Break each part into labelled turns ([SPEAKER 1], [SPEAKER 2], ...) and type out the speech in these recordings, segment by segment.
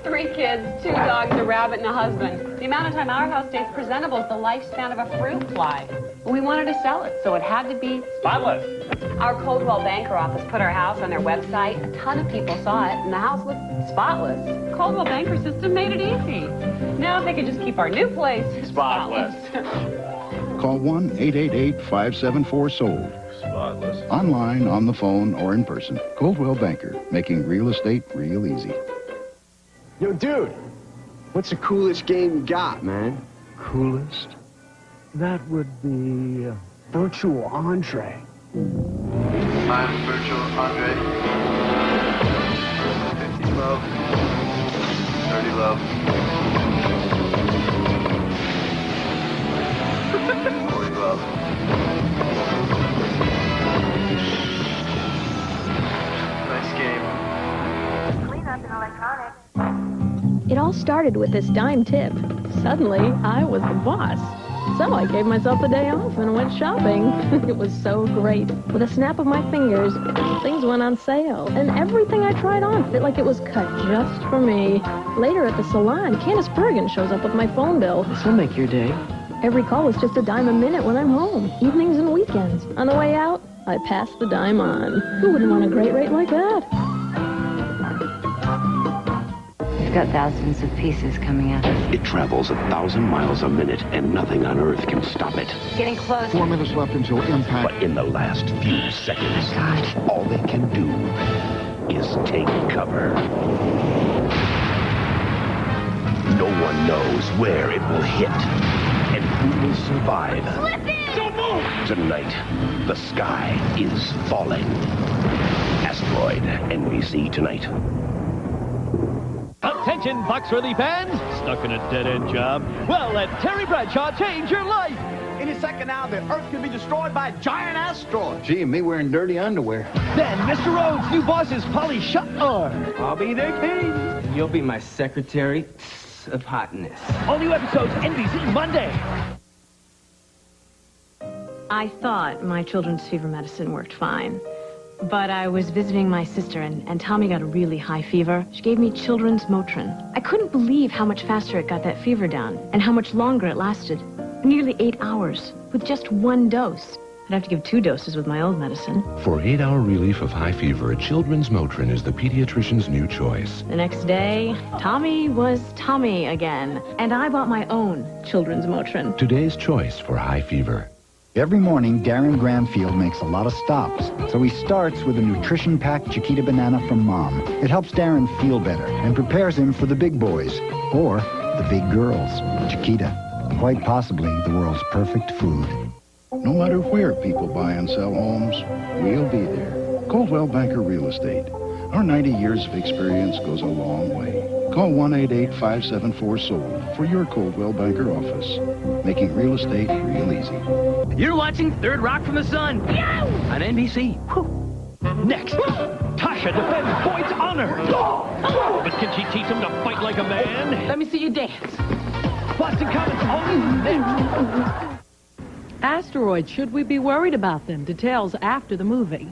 [SPEAKER 1] 3 kids, 2 dogs, a rabbit, and a husband. The amount of time our house stays presentable is the lifespan of a fruit fly. We wanted to sell it, so it had to be
[SPEAKER 2] spotless.
[SPEAKER 1] Our Coldwell Banker office put our house on their website. A ton of people saw it, and the house looked spotless. Coldwell Banker system made it easy. Now if they could just keep our new place spotless.
[SPEAKER 3] Call 1-888-574-SOLD.
[SPEAKER 2] Spotless.
[SPEAKER 3] Online, on the phone, or in person. Coldwell Banker, making real estate real easy.
[SPEAKER 4] Yo, dude, what's the coolest game you got, man?
[SPEAKER 5] Coolest? That would be
[SPEAKER 4] Virtual Andre.
[SPEAKER 6] I'm Virtual Andre. 50 love. 30 love. 40 love. Nice game.
[SPEAKER 7] Clean up in electronics.
[SPEAKER 8] It all started with this dime tip. Suddenly, I was the boss. So I gave myself the day off and went shopping. It was so great. With a snap of my fingers, things went on sale. And everything I tried on fit like it was cut just for me. Later at the salon, Candace Bergen shows up with my phone bill.
[SPEAKER 5] This will make your day.
[SPEAKER 8] Every call was just a dime a minute when I'm home, evenings and weekends. On the way out, I pass the dime on. Who wouldn't want a great rate like that?
[SPEAKER 9] It's got thousands of pieces coming at us.
[SPEAKER 10] It travels 1,000 miles a minute, and nothing on Earth can stop it.
[SPEAKER 9] Getting close.
[SPEAKER 3] 4 minutes left until impact.
[SPEAKER 10] But in the last few seconds, all they can do is take cover. No one knows where it will hit and who will survive.
[SPEAKER 7] Don't move!
[SPEAKER 10] Tonight, the sky is falling. Asteroid NBC tonight.
[SPEAKER 2] Attention, Foxworthy fans! Stuck in a dead-end job? Well, let Terry Bradshaw change your life!
[SPEAKER 11] Any second now, the Earth could be destroyed by a giant asteroid.
[SPEAKER 4] Gee, me wearing dirty underwear.
[SPEAKER 2] Then Mr. Rhodes' new boss is Polly Shutter.
[SPEAKER 11] I'll be their king. And you'll be my secretary of hotness.
[SPEAKER 2] All new episodes NBC Monday.
[SPEAKER 8] I thought my children's fever medicine worked fine. But I was visiting my sister, and Tommy got a really high fever. She gave me children's Motrin. I couldn't believe how much faster it got that fever down, and how much longer it lasted. Nearly 8 hours, with just 1 dose. I'd have to give 2 doses with my old medicine.
[SPEAKER 12] For 8-hour relief of high fever, children's Motrin is the pediatrician's new choice.
[SPEAKER 8] The next day, Tommy was Tommy again, and I bought my own children's Motrin.
[SPEAKER 12] Today's choice for high fever.
[SPEAKER 13] Every morning, Darren Granfield makes a lot of stops. So he starts with a nutrition-packed Chiquita Banana from Mom. It helps Darren feel better and prepares him for the big boys, or the big girls. Chiquita, quite possibly the world's perfect food.
[SPEAKER 3] No matter where people buy and sell homes, we'll be there. Coldwell Banker Real Estate. Our 90 years of experience goes a long way. Call 1-888-574-SOLD for your Coldwell Banker office, making real estate real easy.
[SPEAKER 2] You're watching Third Rock from the Sun on NBC. Next, Tasha defends Boyd's honor. But can she teach him to fight like a man?
[SPEAKER 1] Let me see you dance.
[SPEAKER 2] Boston Commons on next.
[SPEAKER 14] Asteroids, should we be worried about them? Details after the movie.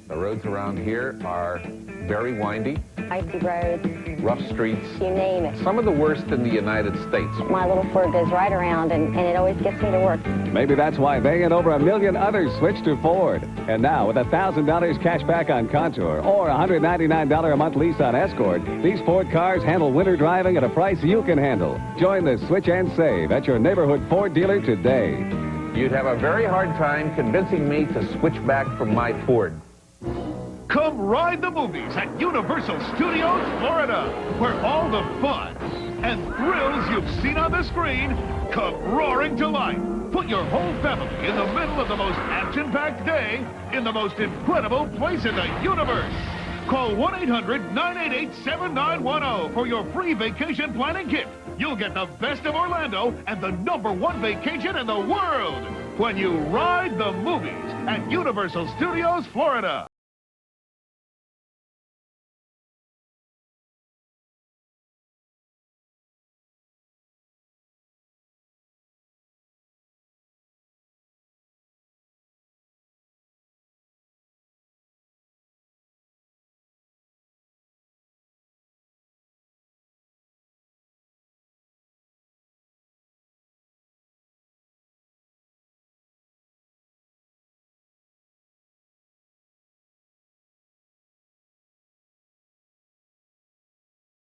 [SPEAKER 15] The roads around here are very windy.
[SPEAKER 16] Icy roads.
[SPEAKER 15] Rough streets.
[SPEAKER 16] You name it.
[SPEAKER 15] Some of the worst in the United States.
[SPEAKER 16] My little Ford goes right around, and it always gets me to work.
[SPEAKER 17] Maybe that's why they and over 1 million others switched to Ford. And now, with $1,000 cash back on Contour or $199 a month lease on Escort, these Ford cars handle winter driving at a price you can handle. Join the Switch and Save at your neighborhood Ford dealer today.
[SPEAKER 15] You'd have a very hard time convincing me to switch back from my Ford.
[SPEAKER 18] Come ride the movies at Universal Studios, Florida, where all the fun and thrills you've seen on the screen come roaring to life. Put your whole family in the middle of the most action-packed day in the most incredible place in the universe. Call 1-800-988-7910 for your free vacation planning kit. You'll get the best of Orlando and the #1 vacation in the world when you ride the movies at Universal Studios, Florida.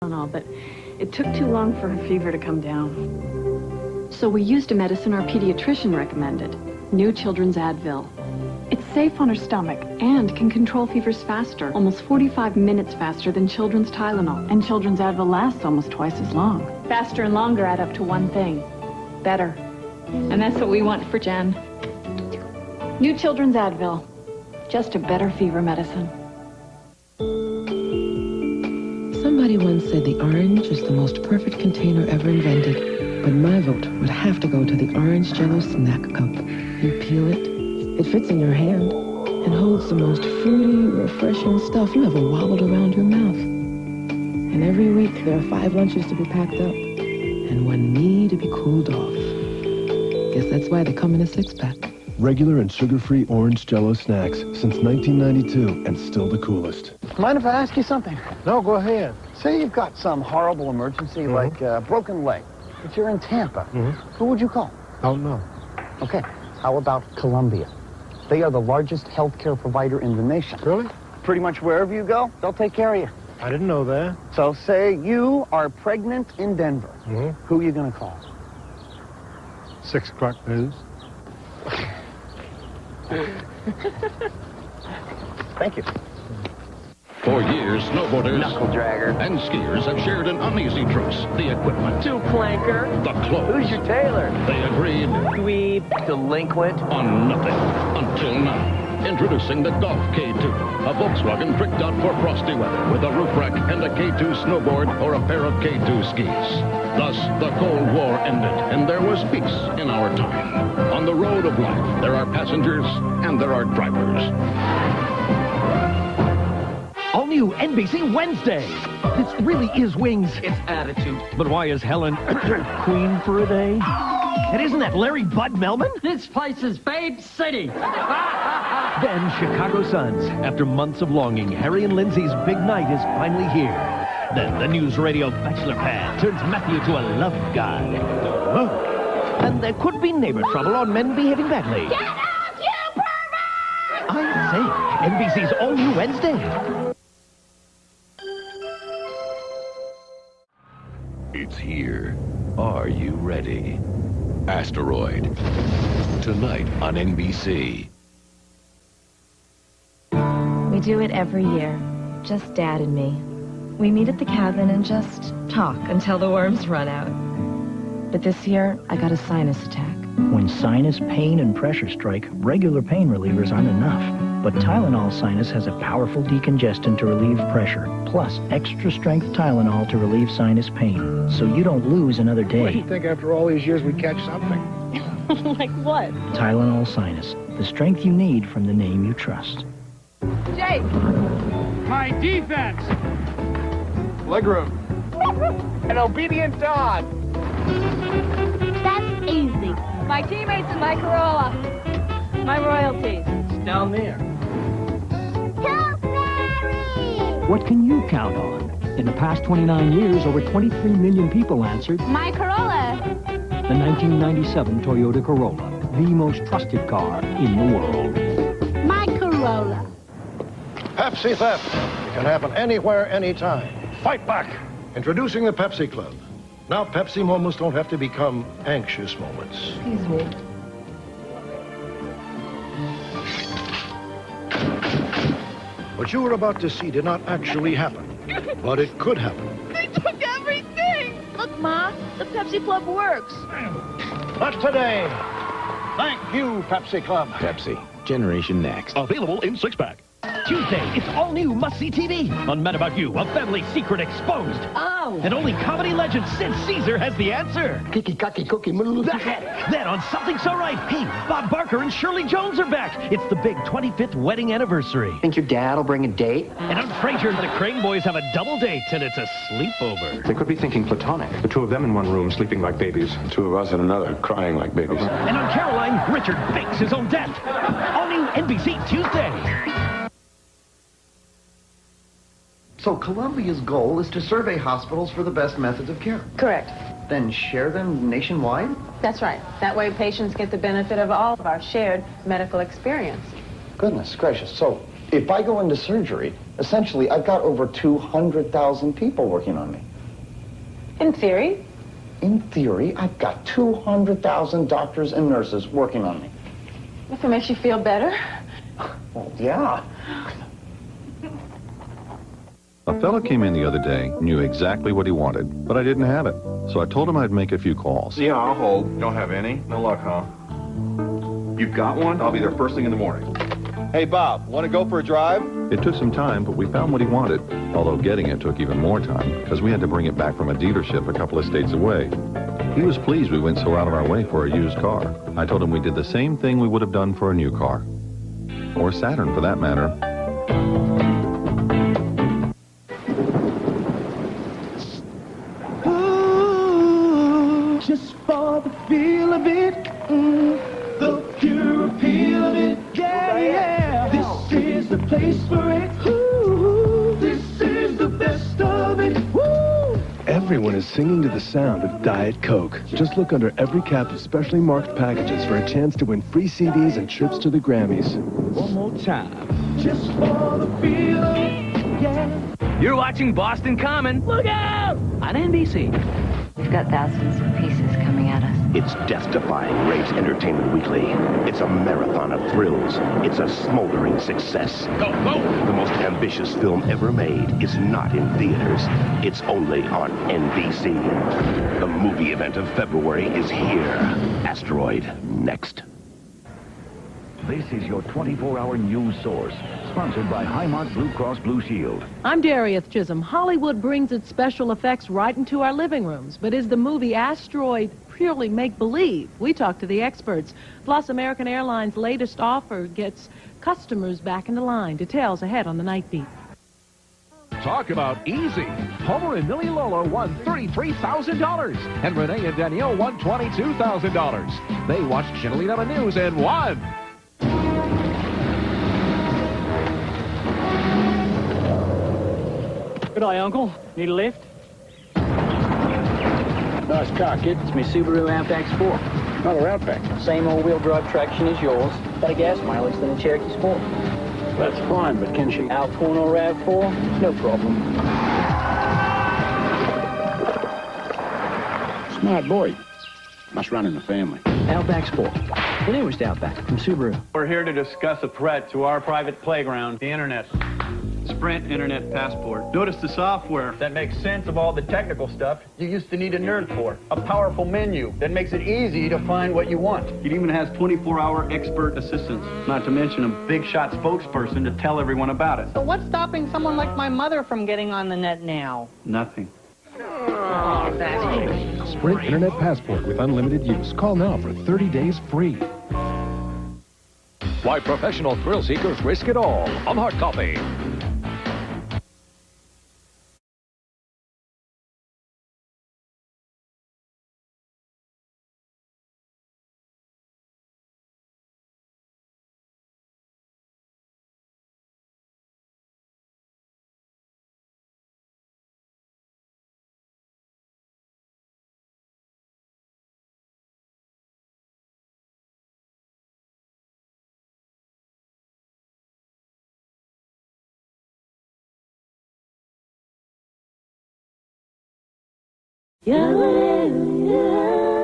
[SPEAKER 19] Tylenol, but it took too long for her fever to come down. So we used a medicine our pediatrician recommended, New Children's Advil. It's safe on her stomach and can control fevers faster, almost 45 minutes faster than children's Tylenol. And children's Advil lasts almost twice as long. Faster and longer add up to one thing: better. And that's what we want for Jen. New Children's Advil. Just a better fever medicine.
[SPEAKER 20] Somebody once said the orange is the most perfect container ever invented. But my vote would have to go to the orange JellO snack cup. You peel it, it fits in your hand, and holds the most fruity, refreshing stuff you ever wobbled around your mouth. And every week there are 5 lunches to be packed up, and 1 knee to be cooled off. Guess that's why they come in a 6-pack.
[SPEAKER 21] Regular and sugar-free orange JellO snacks since 1992, and still the coolest.
[SPEAKER 22] Mind if I ask you something?
[SPEAKER 21] No, go ahead.
[SPEAKER 22] Say you've got some horrible emergency, like a broken leg, but you're in Tampa. Who would you call?
[SPEAKER 21] Don't know.
[SPEAKER 22] Okay, how about Columbia? They are the largest healthcare provider in the nation.
[SPEAKER 21] Really?
[SPEAKER 22] Pretty much wherever you go, they'll take care of you.
[SPEAKER 21] I didn't know that.
[SPEAKER 22] So say you are pregnant in Denver. Who are you going to call?
[SPEAKER 21] 6 o'clock news.
[SPEAKER 22] Thank you.
[SPEAKER 23] For years, snowboarders,
[SPEAKER 22] knuckle dragger,
[SPEAKER 23] and skiers have shared an uneasy truce. The equipment,
[SPEAKER 22] two-planker,
[SPEAKER 23] the clothes.
[SPEAKER 22] Who's your tailor?
[SPEAKER 23] They agreed.
[SPEAKER 22] Dweeb, delinquent.
[SPEAKER 23] On nothing. Until now. Introducing the Golf K2, a Volkswagen tricked out for frosty weather with a roof rack and a K2 snowboard or a pair of K2 skis. Thus, the Cold War ended, and there was peace in our time. On the road of life, there are passengers and there are drivers.
[SPEAKER 2] All new NBC Wednesday. This really is wings.
[SPEAKER 11] It's attitude.
[SPEAKER 2] But why is Helen queen for a day? And isn't that Larry Bud Melman?
[SPEAKER 24] This place is Babe City.
[SPEAKER 2] Then Chicago Suns. After months of longing, Harry and Lindsay's big night is finally here. Then the NewsRadio bachelor pad turns Matthew to a love guy. Oh. And there could be neighbor trouble on men behaving badly.
[SPEAKER 24] Get out, you pervert!
[SPEAKER 2] I say, NBC's all new Wednesday.
[SPEAKER 12] It's here. Are you ready? Asteroid. Tonight on NBC.
[SPEAKER 25] We do it every year. Just Dad and me. We meet at the cabin and just talk until the worms run out. But this year, I got a sinus attack.
[SPEAKER 26] When sinus pain and pressure strike, regular pain relievers aren't enough. But Tylenol Sinus has a powerful decongestant to relieve pressure, plus extra strength Tylenol to relieve sinus pain, so you don't lose another day.
[SPEAKER 21] What do you think after all these years we'd catch something?
[SPEAKER 19] Like what?
[SPEAKER 26] Tylenol Sinus, the strength you need from the name you trust.
[SPEAKER 24] Jake!
[SPEAKER 27] My defense!
[SPEAKER 4] Legroom.
[SPEAKER 22] An obedient dog.
[SPEAKER 24] That's easy. My teammates in my Corolla. My royalties.
[SPEAKER 11] It's down there.
[SPEAKER 5] What can you count on? In the past 29 years, over 23 million people answered.
[SPEAKER 24] My Corolla.
[SPEAKER 5] The 1997 Toyota Corolla, the most trusted car in the world.
[SPEAKER 24] My Corolla.
[SPEAKER 3] Pepsi theft. It can happen anywhere, anytime. Fight back. Introducing the Pepsi Club. Now Pepsi moments don't have to become anxious moments.
[SPEAKER 25] Excuse me.
[SPEAKER 3] What you were about to see did not actually happen, but it could happen.
[SPEAKER 24] They took everything! Look, Ma, the Pepsi Club works.
[SPEAKER 3] Not today. Thank you, Pepsi Club.
[SPEAKER 10] Pepsi, Generation Next.
[SPEAKER 2] Available in 6-pack. Tuesday, it's all new must-see TV. On Mad About You, a family secret exposed.
[SPEAKER 24] Oh.
[SPEAKER 2] And only comedy legend Sid Caesar has the answer.
[SPEAKER 3] Kiki, kaki, cookie,
[SPEAKER 2] Then on Something So Right, hey, Bob Barker and Shirley Jones are back. It's the big 25th wedding anniversary.
[SPEAKER 11] Think your dad will bring a date?
[SPEAKER 2] And on Frasier, the Crane boys have a double date, and it's a sleepover.
[SPEAKER 28] They could be thinking platonic. The two of them in one room sleeping like babies. The two of us in another crying like babies.
[SPEAKER 2] And on Caroline, Richard fakes his own death. All new NBC Tuesday.
[SPEAKER 22] So Columbia's goal is to survey hospitals for the best methods of care.
[SPEAKER 19] Correct.
[SPEAKER 22] Then share them nationwide?
[SPEAKER 19] That's right. That way patients get the benefit of all of our shared medical experience.
[SPEAKER 22] Goodness gracious. So if I go into surgery, essentially I've got over 200,000 people working on me.
[SPEAKER 24] In theory.
[SPEAKER 22] In theory, I've got 200,000 doctors and nurses working on me.
[SPEAKER 24] If it makes you feel better.
[SPEAKER 22] Well, yeah.
[SPEAKER 1] A fellow came in the other day, knew exactly what he wanted, but I didn't have it. So I told him I'd make a few calls.
[SPEAKER 28] Yeah, I'll hold. Don't have any? No luck, huh? You've got one? I'll be there first thing in the morning.
[SPEAKER 1] Hey, Bob, want to go for a drive? It took some time, but we found what he wanted. Although getting it took even more time, because we had to bring it back from a dealership a couple of states away. He was pleased we went so out of our way for a used car. I told him we did the same thing we would have done for a new car. Or Saturn, for that matter.
[SPEAKER 6] Just for the feel of it, the pure appeal of it, yeah, yeah. This is the place for it, ooh, this is the best of it, woo.
[SPEAKER 21] Everyone is singing to the sound of Diet Coke. Just look under every cap of specially marked packages for a chance to win free CDs and trips to the Grammys.
[SPEAKER 6] One more time. Just for the feel of it, yeah.
[SPEAKER 7] You're watching Boston Common. Look out! On NBC.
[SPEAKER 25] We've got thousands of pieces coming at us.
[SPEAKER 10] It's death-defying Raves Entertainment Weekly. It's a marathon of thrills. It's a smoldering success.
[SPEAKER 7] Go, go!
[SPEAKER 10] The most ambitious film ever made is not in theaters. It's only on NBC. The movie event of February is here. Asteroid, next.
[SPEAKER 8] This is your 24-hour news source, sponsored by Highmark Blue Cross Blue Shield.
[SPEAKER 9] I'm Darieth Chisholm. Hollywood brings its special effects right into our living rooms. But is the movie Asteroid purely make-believe? We talk to the experts. Plus, American Airlines' latest offer gets customers back in the line. Details ahead on the Night Beat.
[SPEAKER 18] Talk about easy. Homer and Millie Lolo won $33,000, and Renee and Danielle won $22,000. They watched Channel on the news and won.
[SPEAKER 13] Good day, Uncle. Need a lift? Nice car, kid. It's my Subaru Outback Sport. Another Outback. Same all-wheel drive traction as yours. Got a gas mileage than a Cherokee Sport. That's fine, but can she Alcorn or RAV4? No problem. Smart boy. Must run in the family. Outback Sport. The newest Outback from Subaru.
[SPEAKER 14] We're here to discuss a threat to our private playground, the Internet. Sprint Internet Passport. Notice the software that makes sense of all the technical stuff you used to need a nerd for. A powerful menu that makes it easy to find what you want. It even has 24-hour expert assistance, not to mention a big shot spokesperson to tell everyone about it.
[SPEAKER 24] So what's stopping someone like my mother from getting on the net now?
[SPEAKER 14] Nothing.
[SPEAKER 24] Oh, that's
[SPEAKER 21] Sprint Internet Passport with unlimited use. Call now for 30 days free.
[SPEAKER 18] Why professional thrill seekers risk it all on Hard Coffee.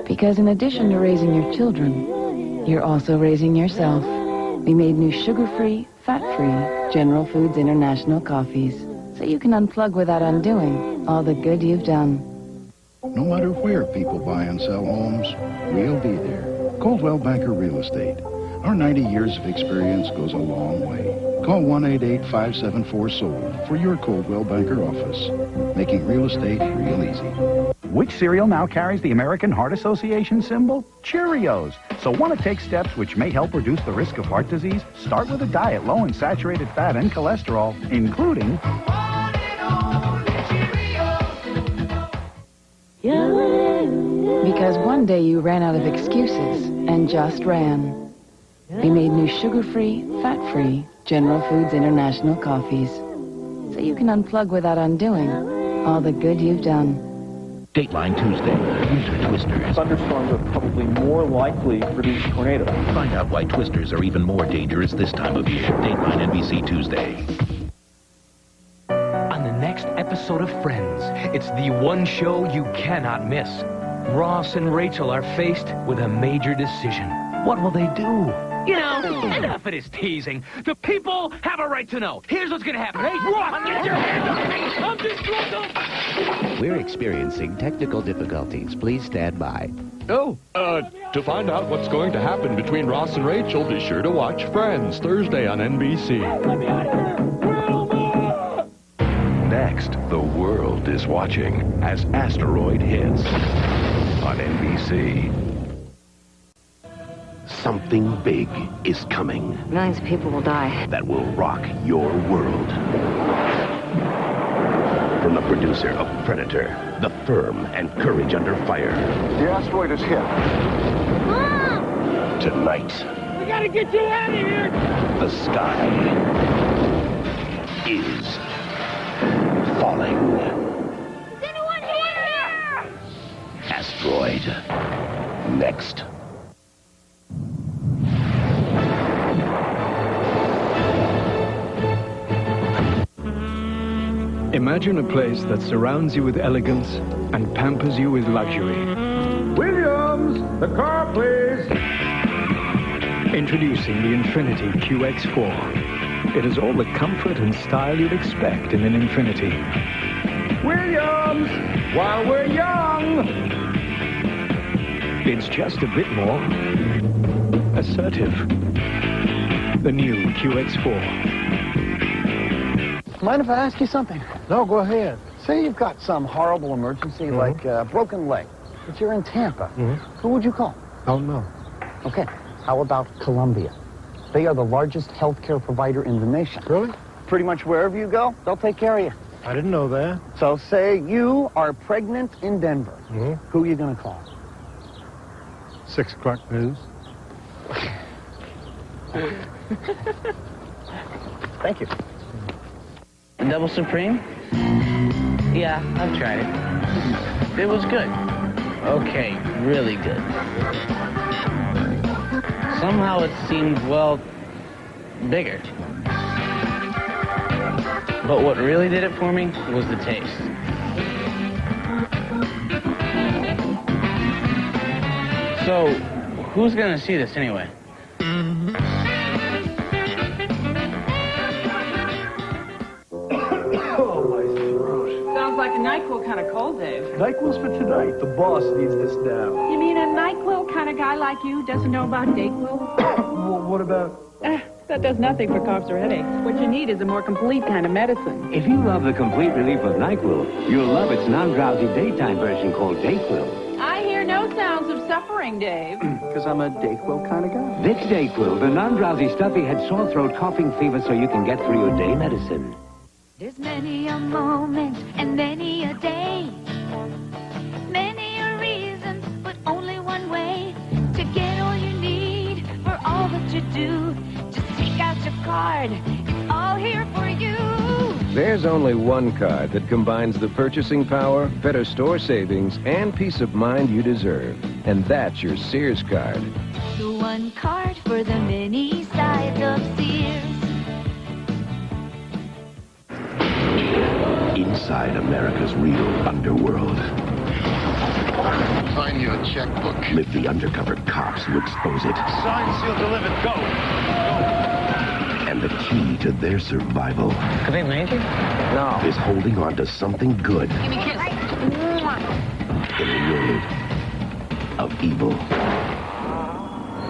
[SPEAKER 20] Because in addition to raising your children, you're also raising yourself. We made new sugar-free, fat-free General Foods International coffees, so you can unplug without undoing all the good you've done.
[SPEAKER 3] No matter where people buy and sell homes, we'll be there. Coldwell Banker Real Estate. Our 90 years of experience goes a long way. Call 1-888-574-SOLD for your Coldwell Banker office, making real estate real easy.
[SPEAKER 16] Which cereal now carries the American Heart Association symbol? Cheerios. So want to take steps which may help reduce the risk of heart disease? Start with a diet low in saturated fat and cholesterol, including...
[SPEAKER 20] Because one day you ran out of excuses and just ran. We made new sugar-free, fat-free General Foods International coffees, so you can unplug without undoing all the good you've done.
[SPEAKER 10] Dateline Tuesday, winter twisters.
[SPEAKER 29] Thunderstorms are probably more likely to produce tornadoes.
[SPEAKER 10] Find out why twisters are even more dangerous this time of year. Dateline NBC Tuesday.
[SPEAKER 2] On the next episode
[SPEAKER 7] episode of Friends. It's the one show you cannot miss. Ross and Rachel are faced with a major decision. What will they do? You know, enough of this teasing. The people have a right to know. Here's what's gonna happen. Hey, Ross, get your hands off me! I'm disgruntled!
[SPEAKER 4] We're experiencing technical difficulties. Please stand by.
[SPEAKER 5] Oh, to find out what's going to happen between Ross and Rachel, be sure to watch Friends Thursday on NBC.
[SPEAKER 10] Next, the world is watching as Asteroid hits on NBC. Something big is coming.
[SPEAKER 25] Millions of people will die.
[SPEAKER 10] That will rock your world. From the producer of Predator, The Firm and Courage Under Fire.
[SPEAKER 22] The asteroid is hit.
[SPEAKER 10] Tonight,
[SPEAKER 6] We gotta get you out of here!
[SPEAKER 10] the sky is falling.
[SPEAKER 6] Is anyone here?
[SPEAKER 10] Asteroid. Next.
[SPEAKER 21] Imagine a place that surrounds you with elegance and pampers you with luxury.
[SPEAKER 6] Williams, the car, please.
[SPEAKER 21] Introducing the Infiniti QX4. It has all the comfort and style you'd expect in an Infiniti.
[SPEAKER 6] Williams, while we're young.
[SPEAKER 21] It's just a bit more assertive. The new QX4.
[SPEAKER 22] Mind if I ask you something? No, go ahead. Say you've got some horrible emergency, like a broken leg, but you're in Tampa. Who would you call?
[SPEAKER 21] Don't know.
[SPEAKER 22] Okay, how about Columbia? They are the largest healthcare provider in the nation.
[SPEAKER 21] Really?
[SPEAKER 22] Pretty much wherever you go, they'll take care of you.
[SPEAKER 21] I didn't know that.
[SPEAKER 22] So say you are pregnant in Denver. Who are you going to call?
[SPEAKER 21] 6 o'clock news.
[SPEAKER 22] Thank you.
[SPEAKER 13] Double Supreme? Yeah, I've tried it. It was good. Okay, really good. Somehow it seemed, well, bigger. But what really did it for me was the taste. So, who's gonna see this anyway?
[SPEAKER 11] Sounds like a NyQuil kind of cold, Dave.
[SPEAKER 21] NyQuil's for tonight. The boss needs this now.
[SPEAKER 11] You mean a NyQuil kind of guy like you doesn't know about Dayquil?
[SPEAKER 21] Well, what about...
[SPEAKER 11] That does nothing for coughs or headaches. What you need is a more complete kind of medicine.
[SPEAKER 12] If you love the complete relief of NyQuil, you'll love its non-drowsy daytime version called Dayquil.
[SPEAKER 11] I hear no sounds of suffering, Dave.
[SPEAKER 21] Because I'm a Dayquil kind of guy.
[SPEAKER 12] Vicks Dayquil, the non-drowsy stuffy head, sore throat, coughing fever, so you can get through your day medicine.
[SPEAKER 15] There's many a moment and many a day, many a reason, but only one way to get all you need for all that you do. Just take out your card, it's all here for you.
[SPEAKER 17] There's only one card that combines the purchasing power, better store savings, and peace of mind you deserve. And that's your Sears card.
[SPEAKER 15] The one card for the many sides of Sears.
[SPEAKER 10] Inside America's real underworld.
[SPEAKER 3] Sign your checkbook.
[SPEAKER 10] Live the undercover cops who expose it.
[SPEAKER 14] Sign, seal, delivered. Go.
[SPEAKER 10] And the key to their survival
[SPEAKER 13] Could they make it? No.
[SPEAKER 10] is holding on to something good
[SPEAKER 15] Give me a kiss.
[SPEAKER 10] in a world of evil.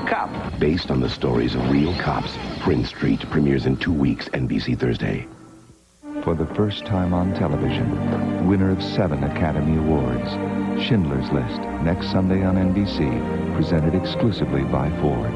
[SPEAKER 13] Cop.
[SPEAKER 10] Based on the stories of real cops, Prince Street premieres in 2 weeks, NBC Thursday.
[SPEAKER 23] For the first time on television, winner of 7 Academy Awards, Schindler's List, next Sunday on NBC, presented exclusively by Ford.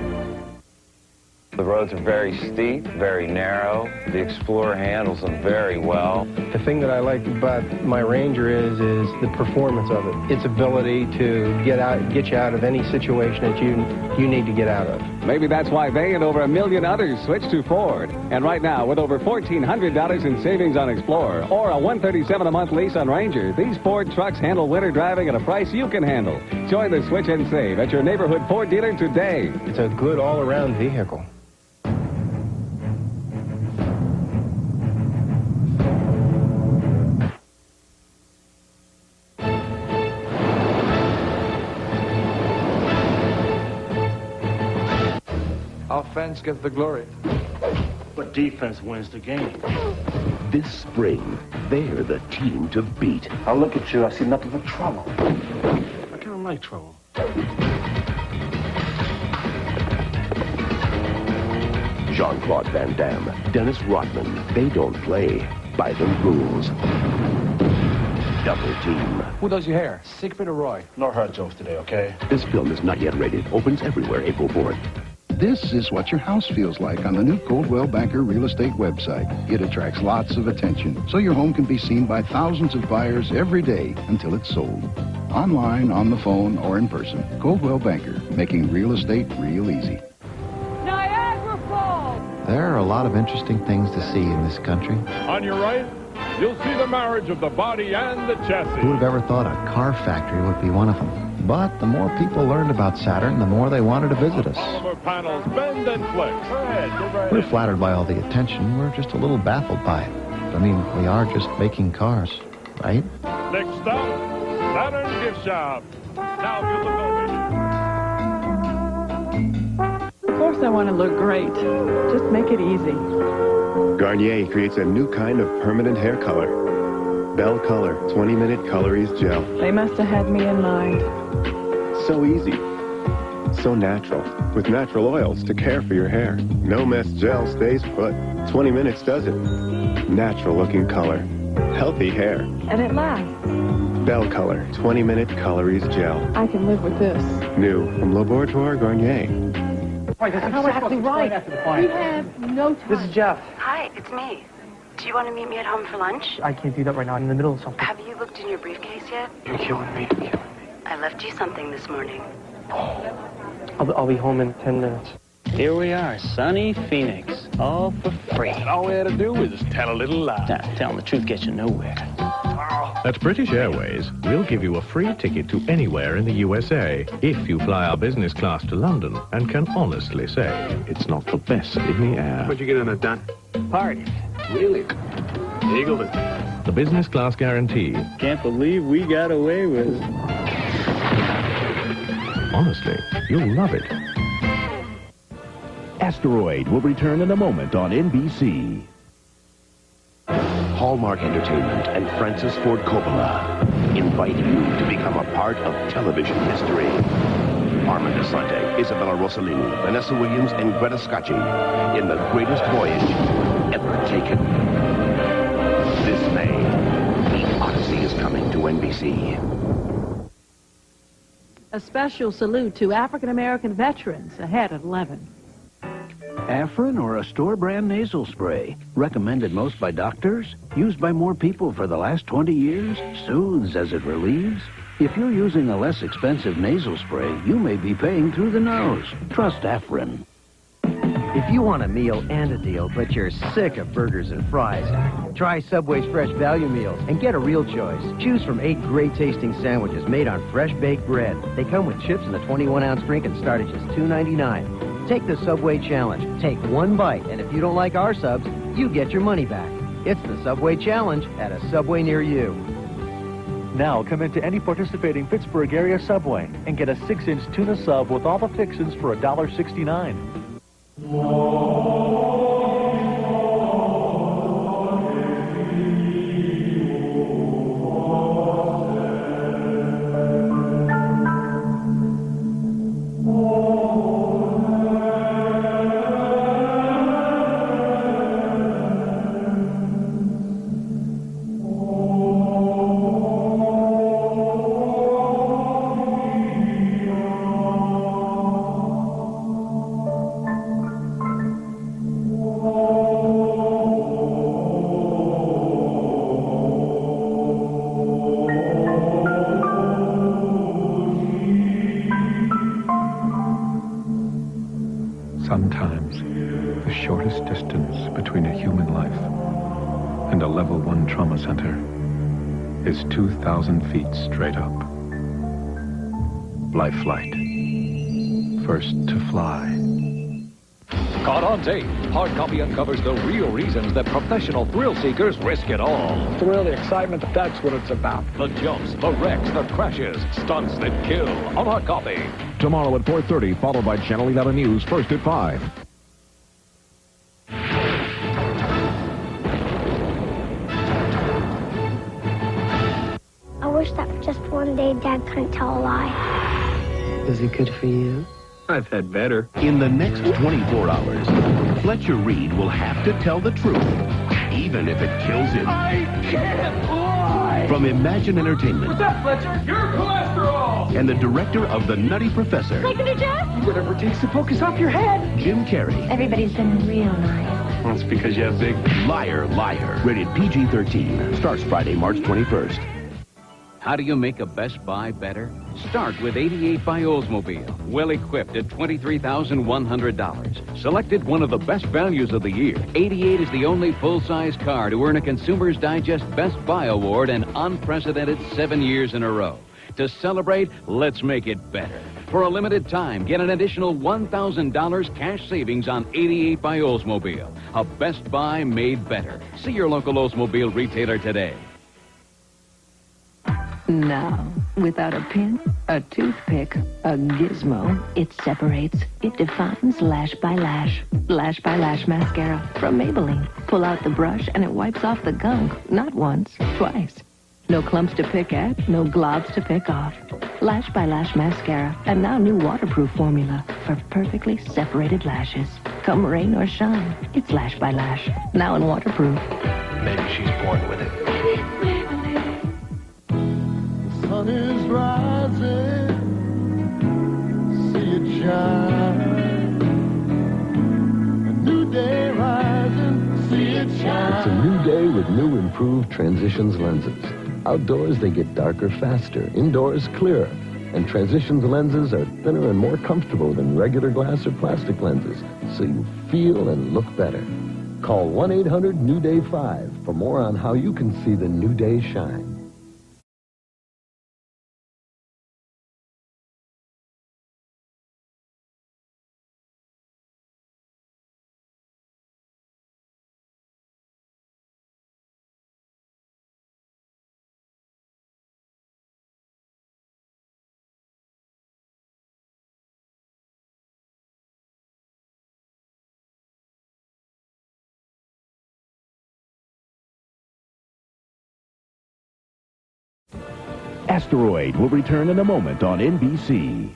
[SPEAKER 26] The roads are very steep, very narrow. The Explorer handles them very well.
[SPEAKER 27] The thing that I like about my Ranger is the performance of it. Its ability to get you out of any situation that you need to get out of.
[SPEAKER 30] Maybe that's why they and over 1 million others switched to Ford. And right now, with over $1,400 in savings on Explorer or a $137 a month lease on Ranger, these Ford trucks handle winter driving at a price you can handle. Join the Switch and Save at your neighborhood Ford dealer today.
[SPEAKER 27] It's a good all-around vehicle.
[SPEAKER 1] Offense gets the glory.
[SPEAKER 10] But defense wins the game. This spring, they're the team to beat.
[SPEAKER 22] I look at you, I see nothing but trouble. I kind of like trouble.
[SPEAKER 10] Jean-Claude Van Damme, Dennis Rodman, they don't play by the rules. Double Team.
[SPEAKER 22] Who does your hair? Siegfried or Roy? No hard jokes today, okay?
[SPEAKER 10] This film is not yet rated. Opens everywhere April 4th.
[SPEAKER 3] This is what your house feels like on the new Coldwell Banker real estate website. It attracts lots of attention, so your home can be seen by thousands of buyers every day until it's sold. Online, on the phone, or in person. Coldwell Banker, making real estate real easy.
[SPEAKER 8] Niagara Falls!
[SPEAKER 9] There are a lot of interesting things to see in this country.
[SPEAKER 5] On your right, you'll see the marriage of the body and the chassis.
[SPEAKER 9] Who would have ever thought a car factory would be one of them? But the more people learned about Saturn, the more they wanted to visit us.
[SPEAKER 5] Polymer panels bend and flex. Go ahead, go right
[SPEAKER 9] We're
[SPEAKER 5] ahead.
[SPEAKER 9] flattered by all the attention. We're just a little baffled by it. I mean, we are just making cars, right?
[SPEAKER 5] Next stop, Saturn Gift Shop. Now if you look over.
[SPEAKER 11] Of course I want to look great. Just make it easy.
[SPEAKER 16] Garnier creates a new kind of permanent hair color. Bell Color 20-minute Color-Ease Gel.
[SPEAKER 11] They must have had me in mind.
[SPEAKER 16] So easy. So natural. With natural oils to care for your hair. No mess gel stays put. 20 minutes does it. Natural looking color. Healthy hair.
[SPEAKER 11] And it lasts.
[SPEAKER 16] Bell Color 20-minute Color-Ease Gel.
[SPEAKER 11] I can live with this.
[SPEAKER 16] New from Laboratoire Garnier.
[SPEAKER 22] Right, that's exactly right.
[SPEAKER 11] We have no time.
[SPEAKER 22] This is Jeff.
[SPEAKER 18] Hi, it's me. Do you want to meet me at home for lunch?
[SPEAKER 22] I can't do that right now. I'm in the middle of something.
[SPEAKER 18] Have you looked in your briefcase yet?
[SPEAKER 22] You're killing me.
[SPEAKER 18] I left you something this morning.
[SPEAKER 22] I'll be home in 10 minutes.
[SPEAKER 13] Here we are, sunny Phoenix, all for free.
[SPEAKER 14] And all we had to do was tell a little lie.
[SPEAKER 13] Telling the truth gets you nowhere.
[SPEAKER 19] At British Airways, we'll give you a free ticket to anywhere in the USA if you fly our business class to London and can honestly say it's not the best in the air.
[SPEAKER 14] What'd you get on it, Don?
[SPEAKER 13] Party.
[SPEAKER 14] Really? Eagle it.
[SPEAKER 19] The business class guarantee.
[SPEAKER 13] Can't believe we got away with it.
[SPEAKER 19] Honestly, you'll love it.
[SPEAKER 10] Asteroid will return in a moment on NBC. Hallmark Entertainment and Francis Ford Coppola invite you to become a part of television history. Armand Assante, Isabella Rossellini, Vanessa Williams, and Greta Scacchi in the greatest voyage ever taken. This May, the Odyssey is coming to NBC.
[SPEAKER 11] A special salute to African-American veterans ahead at 11.
[SPEAKER 20] Afrin or a store brand nasal spray. Recommended most by doctors. Used by more people for the last 20 years. Soothes as it relieves. If you're using a less expensive nasal spray, you may be paying through the nose. Trust Afrin.
[SPEAKER 24] If you want a meal and a deal, but you're sick of burgers and fries, try Subway's Fresh Value Meals and get a real choice. Choose from 8 great-tasting sandwiches made on fresh baked bread. They come with chips in a 21-ounce drink and start at just $2.99. Take the Subway Challenge. Take one bite, and if you don't like our subs, you get your money back. It's the Subway Challenge at a Subway near you.
[SPEAKER 28] Now come into any participating Pittsburgh area Subway and get a 6-inch tuna sub with all the fixins for $1.69.
[SPEAKER 29] Sometimes, the shortest distance between a human life and a level 1 trauma center is 2,000 feet straight up. Life Flight. First to fly.
[SPEAKER 31] Caught on tape, hard copy uncovers the real reasons that professional thrill seekers risk it all.
[SPEAKER 22] Thrill, the excitement, that's what it's about.
[SPEAKER 31] The jumps, the wrecks, the crashes, stunts that kill on hard copy.
[SPEAKER 10] Tomorrow at 4:30, followed by Channel 11 News, first at 5.
[SPEAKER 1] wish that just one day Dad couldn't tell a lie.
[SPEAKER 2] Is it good for you?
[SPEAKER 4] I've had better.
[SPEAKER 10] In the next 24 hours, Fletcher Reed will have to tell the truth, even if it kills him.
[SPEAKER 8] I can't lie!
[SPEAKER 10] From Imagine Entertainment.
[SPEAKER 8] What's that, Fletcher? Your cholesterol!
[SPEAKER 10] And the director of The Nutty Professor.
[SPEAKER 1] Like the new Jeff?
[SPEAKER 8] Whatever takes the focus off your head.
[SPEAKER 10] Jim Carrey.
[SPEAKER 1] Everybody's been real nice.
[SPEAKER 4] That's because you have big...
[SPEAKER 10] Liar, Liar. Rated PG-13. Starts Friday, March 21st.
[SPEAKER 30] How do you make a Best Buy better? Start with 88 by Oldsmobile. Well equipped at $23,100. Selected one of the best values of the year. 88 is the only full-size car to earn a Consumer's Digest Best Buy Award an unprecedented 7 years in a row. To celebrate, let's make it better. For a limited time, get an additional $1,000 cash savings on 88 by Oldsmobile. A Best Buy made better. See your local Oldsmobile retailer today.
[SPEAKER 6] Now, without a pin, a toothpick, a gizmo, it separates. It defines lash by lash. Lash by Lash mascara from Maybelline. Pull out the brush and it wipes off the gunk. Not once, twice. No clumps to pick at, no globs to pick off. Lash by Lash mascara, and now new waterproof formula for perfectly separated lashes. Come rain or shine, it's Lash by Lash. Now in waterproof.
[SPEAKER 9] Maybe she's born with it.
[SPEAKER 7] Sun is rising, see it shine. A new day rising, see it shine.
[SPEAKER 12] It's a new day with new improved Transitions lenses. Outdoors, they get darker faster. Indoors, clearer. And Transitions lenses are thinner and more comfortable than regular glass or plastic lenses, so you feel and look better. Call 1-800-NEW-DAY-5 for more on how you can see the new day shine.
[SPEAKER 15] Asteroid will return in a moment on NBC.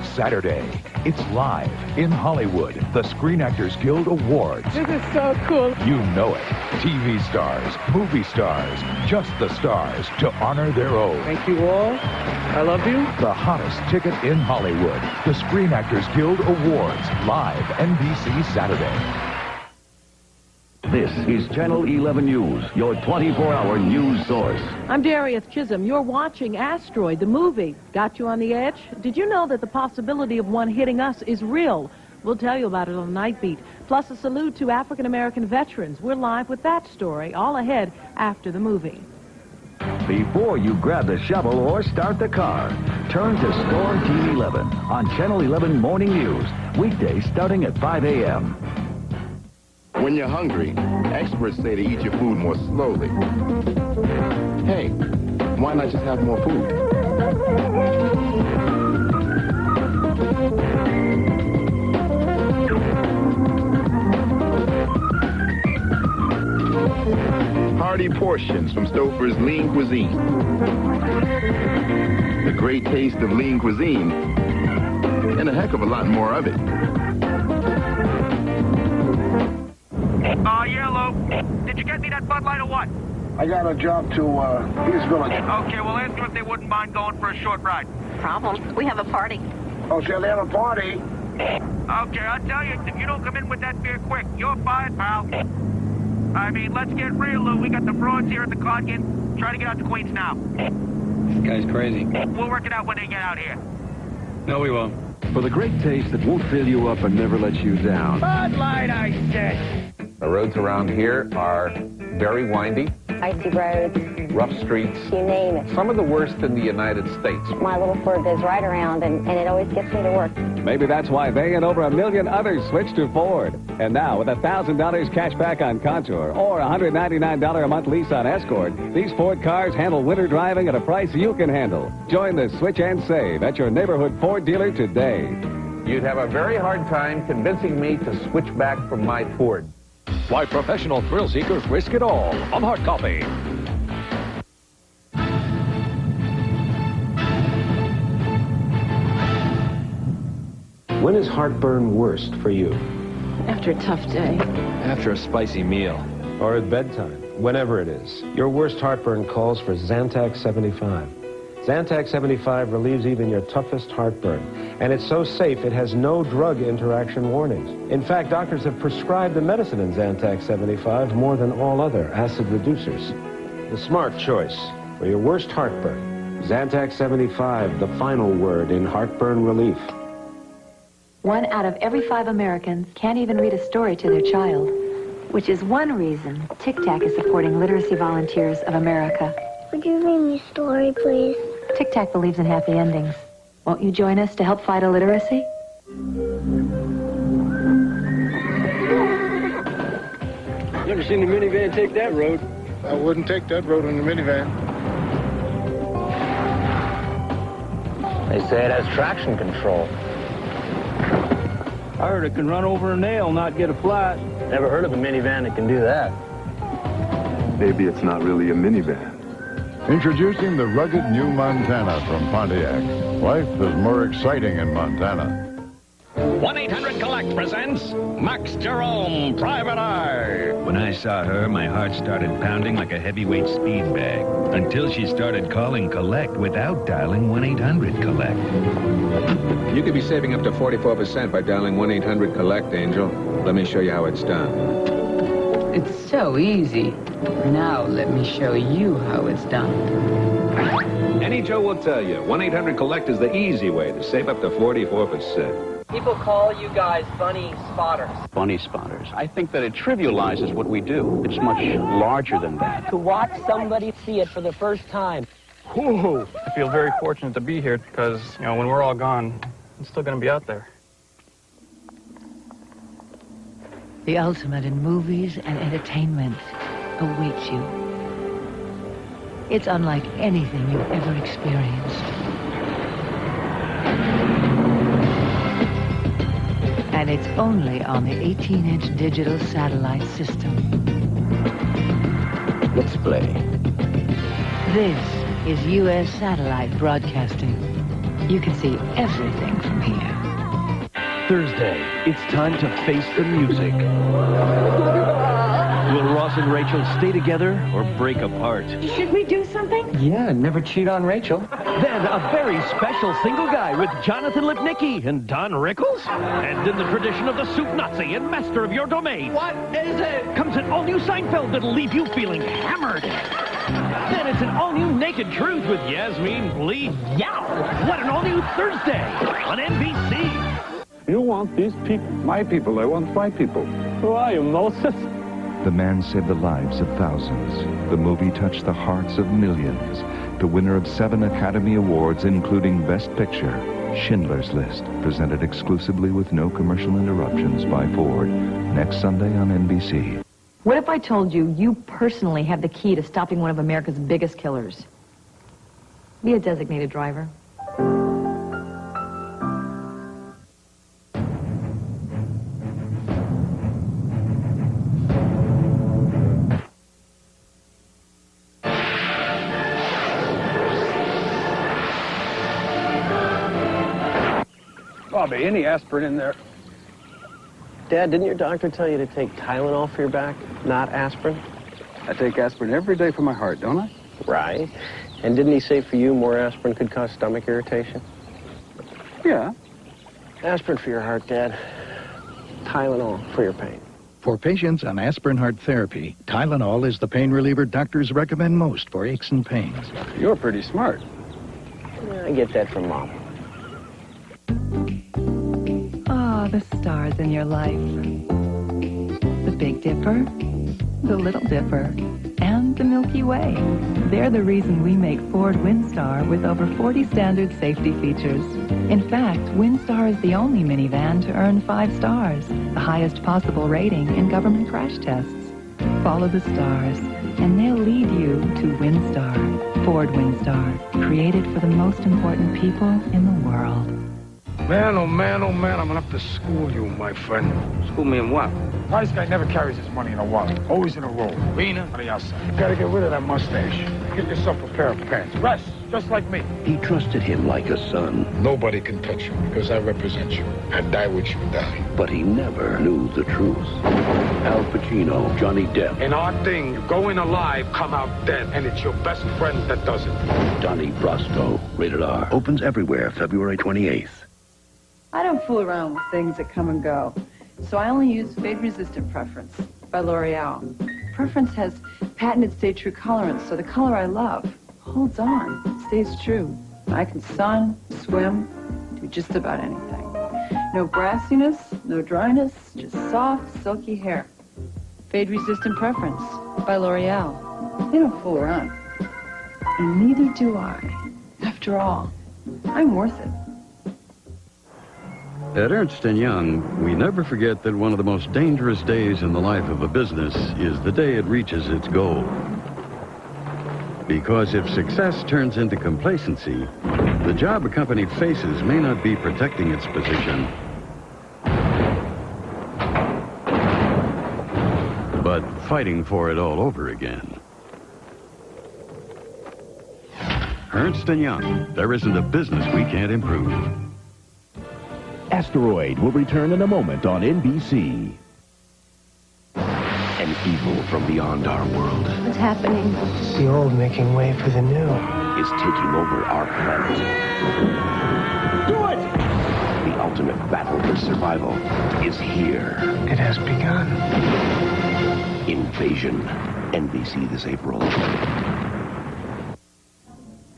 [SPEAKER 15] Saturday, it's live in Hollywood, the Screen Actors Guild Awards.
[SPEAKER 8] This is so cool.
[SPEAKER 15] You know it. TV stars, movie stars, just the stars to honor their own.
[SPEAKER 8] Thank you all. I love you.
[SPEAKER 15] The hottest ticket in Hollywood, the Screen Actors Guild Awards, live NBC Saturday.
[SPEAKER 31] This is Channel 11 News, your 24-hour news source.
[SPEAKER 11] I'm Darius Chisholm. You're watching Asteroid, the movie. Got you on the edge? Did you know that the possibility of one hitting us is real? We'll tell you about it on Night Beat. Plus a salute to African-American veterans. We're live with that story, all ahead after the movie.
[SPEAKER 31] Before you grab the shovel or start the car, turn to Storm Team 11 on Channel 11 Morning News, weekdays starting at 5 a.m.
[SPEAKER 17] When you're hungry, experts say to eat your food more slowly. Hey, why not just have more food? Hearty portions from Stouffer's Lean Cuisine. The great taste of lean cuisine, and a heck of a lot more of it.
[SPEAKER 21] JellO, did you get me that Bud Light or what?
[SPEAKER 22] I got a job to East Village.
[SPEAKER 21] Okay, well, ask them if they wouldn't mind going for a short ride.
[SPEAKER 18] Problem. We have a party.
[SPEAKER 22] Oh, so they have a party?
[SPEAKER 21] Okay, I'll tell you, if you don't come in with that beer quick, you're fired, pal. I mean, let's get real, Lou. We got the frauds here at the Codkin. Try to get out to Queens now.
[SPEAKER 14] This guy's crazy.
[SPEAKER 21] We'll work it out when they get out here.
[SPEAKER 14] No, we won't.
[SPEAKER 31] For the great taste that won't fill you up and never lets you down.
[SPEAKER 21] Bud Light, I said.
[SPEAKER 26] The roads around here are very windy,
[SPEAKER 18] Icy roads.
[SPEAKER 26] rough streets.
[SPEAKER 18] You name it.
[SPEAKER 26] Some of the worst in the United States.
[SPEAKER 18] My little Ford goes right around, and it always gets me to work.
[SPEAKER 30] Maybe that's why they and over 1 million others switched to Ford. And now, with $1,000 cash back on Contour or $199 a month lease on Escort, these Ford cars handle winter driving at a price you can handle. Join the Switch and Save at your neighborhood Ford dealer today.
[SPEAKER 26] You'd have a very hard time convincing me to switch back from my Ford.
[SPEAKER 31] Why professional thrill seekers risk it all on Hard Copy.
[SPEAKER 2] When is heartburn worst for you?
[SPEAKER 3] After a tough day.
[SPEAKER 2] After a spicy meal. Or at bedtime. Whenever it is. Your worst heartburn calls for Zantac 75. Zantac 75 relieves even your toughest heartburn. And it's so safe it has no drug interaction warnings. In fact, doctors have prescribed the medicine in Zantac 75 more than all other acid reducers. The smart choice for your worst heartburn. Zantac 75, the final word in heartburn relief.
[SPEAKER 5] 1 out of every 5 Americans can't even read a story to their child, which is one reason Tic Tac is supporting Literacy Volunteers of America.
[SPEAKER 1] Would you read me a story, please?
[SPEAKER 5] Tic Tac believes in happy endings. Won't you join us to help fight illiteracy?
[SPEAKER 8] Never seen a minivan take that road.
[SPEAKER 22] I wouldn't take that road in the minivan.
[SPEAKER 13] They say it has traction control.
[SPEAKER 8] I heard it can run over a nail, not get a flat.
[SPEAKER 13] Never heard of a minivan that can do that.
[SPEAKER 29] Maybe it's not really a minivan.
[SPEAKER 16] Introducing the rugged new Montana from Pontiac. Life is more exciting in Montana.
[SPEAKER 19] 1-800-COLLECT presents Max Jerome, Private Eye.
[SPEAKER 20] When I saw her, my heart started pounding like a heavyweight speed bag. Until she started calling Collect without dialing 1-800-COLLECT.
[SPEAKER 23] You could be saving up to 44% by dialing 1-800-COLLECT, Angel. Let me show you how it's done.
[SPEAKER 3] It's so easy. Now let me show you how it's done.
[SPEAKER 23] Any Joe will tell you, 1-800-COLLECT is the easy way to save up to 44%.
[SPEAKER 24] People call you guys bunny spotters.
[SPEAKER 14] Bunny spotters. I think that it trivializes what we do. It's much larger than that.
[SPEAKER 24] To watch somebody see it for the first time.
[SPEAKER 14] Whoa. I feel very fortunate to be here because, you know, when we're all gone, it's still going to be out there.
[SPEAKER 6] The ultimate in movies and entertainment awaits you. It's unlike anything you've ever experienced. And it's only on the 18-inch digital satellite system.
[SPEAKER 23] Let's play.
[SPEAKER 6] This is U.S. satellite broadcasting. You can see everything from here.
[SPEAKER 25] Thursday, it's time to face the music. Will Ross and Rachel stay together or break apart?
[SPEAKER 3] Should we do something?
[SPEAKER 25] Yeah, never cheat on Rachel. Then a very special single guy with Jonathan Lipnicki and Don Rickles. And in the tradition of the soup Nazi and master of your domain. What is it? Comes an all-new Seinfeld that'll leave you feeling hammered. Then it's an all-new Naked Truth with Yasmin Bleed Yow. What an all-new Thursday on NBC.
[SPEAKER 27] You want these people, my people. I want my people. Who are you, Moses?
[SPEAKER 29] The man saved the lives of thousands. The movie touched the hearts of millions. The winner of 7 Academy Awards, including Best Picture, Schindler's List, presented exclusively with no commercial interruptions by Ford. Next Sunday on NBC.
[SPEAKER 5] What if I told you you personally have the key to stopping one of America's biggest killers? Be a designated driver.
[SPEAKER 8] Bobby, any aspirin in there?
[SPEAKER 13] Dad, didn't your doctor tell you to take Tylenol for your back, not aspirin?
[SPEAKER 27] I take aspirin every day for my heart, don't I?
[SPEAKER 13] Right. And didn't he say for you more aspirin could cause stomach irritation?
[SPEAKER 27] Yeah.
[SPEAKER 13] Aspirin for your heart, Dad. Tylenol for your pain.
[SPEAKER 32] For patients on aspirin heart therapy, Tylenol is the pain reliever doctors recommend most for aches and pains.
[SPEAKER 27] You're pretty smart.
[SPEAKER 13] Yeah, I get that from Mom.
[SPEAKER 6] Ah, the stars in your life. The Big Dipper, the Little Dipper, and the Milky Way. They're the reason we make Ford Windstar with over 40 standard safety features. In fact, Windstar is the only minivan to earn 5 stars, the highest possible rating in government crash tests. Follow the stars, and they'll lead you to Windstar. Ford Windstar, created for the most important people in the world.
[SPEAKER 4] Man, oh man, oh man, I'm gonna have to school you, my friend.
[SPEAKER 8] School me in what?
[SPEAKER 4] Price guy never carries his money in a wallet. Always in a roll. Vina on the outside. You gotta get rid of that mustache. Get yourself a pair of pants. Rest, just like me.
[SPEAKER 7] He trusted him like a son.
[SPEAKER 4] Nobody can touch you because I represent you. I die with you, die.
[SPEAKER 7] But he never knew the truth. Al Pacino, Johnny Depp.
[SPEAKER 4] In our thing, you go in alive, come out dead, and it's your best friend that does it.
[SPEAKER 7] Donnie Brasco, rated R. Opens everywhere February 28th.
[SPEAKER 9] I don't fool around with things that come and go, so I only use fade-resistant Preference by L'Oreal. Preference has patented stay-true colorants, so the color I love holds on, stays true. I can sun, swim, do just about anything. No brassiness, no dryness, just soft, silky hair. Fade-resistant Preference by L'Oreal. They don't fool around. And neither do I. After all, I'm worth it.
[SPEAKER 14] At Ernst & Young, we never forget that one of the most dangerous days in the life of a business is the day it reaches its goal. Because if success turns into complacency, the job a company faces may not be protecting its position, but fighting for it all over again. Ernst & Young, there isn't a business we can't improve.
[SPEAKER 31] Asteroid will return in a moment on NBC. An evil from beyond our world
[SPEAKER 1] What's happening?
[SPEAKER 10] The old making way for the new.
[SPEAKER 31] is taking over our planet.
[SPEAKER 10] Do it!
[SPEAKER 31] The ultimate battle for survival is here.
[SPEAKER 10] It has begun.
[SPEAKER 31] Invasion. NBC this April.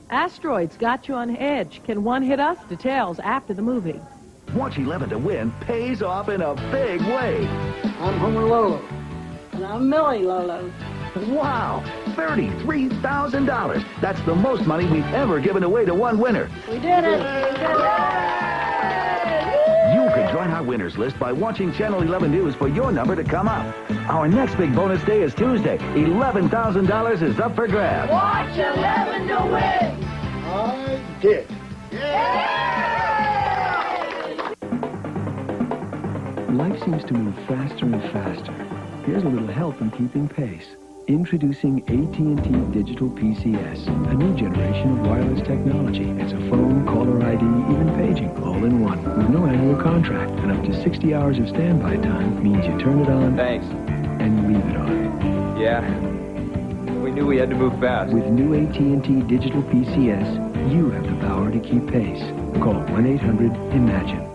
[SPEAKER 11] Asteroid's got you on edge. Can one hit us? Details after the movie.
[SPEAKER 31] Watch 11 to Win pays off in a big way.
[SPEAKER 12] I'm Homer Lolo. And I'm Millie Lolo.
[SPEAKER 31] Wow, $33,000. That's the most money we've ever given away to one winner.
[SPEAKER 12] We did it!
[SPEAKER 31] You can join our winners list by watching Channel 11 News for your number to come up. Our next big bonus day is Tuesday. $11,000 is up for grabs.
[SPEAKER 12] Watch 11 to win!
[SPEAKER 4] I did.
[SPEAKER 15] Life seems to move faster and faster. Here's a little help in keeping pace. Introducing AT&T Digital PCS, a new generation of wireless technology. It's a phone, caller ID, even paging, all in one, with no annual contract. And up to 60 hours of standby time means you turn it on.
[SPEAKER 17] Thanks.
[SPEAKER 15] And leave it on.
[SPEAKER 17] Yeah. We knew we had to move fast.
[SPEAKER 15] With new AT&T Digital PCS, you have the power to keep pace. Call 1-800-IMAGINE.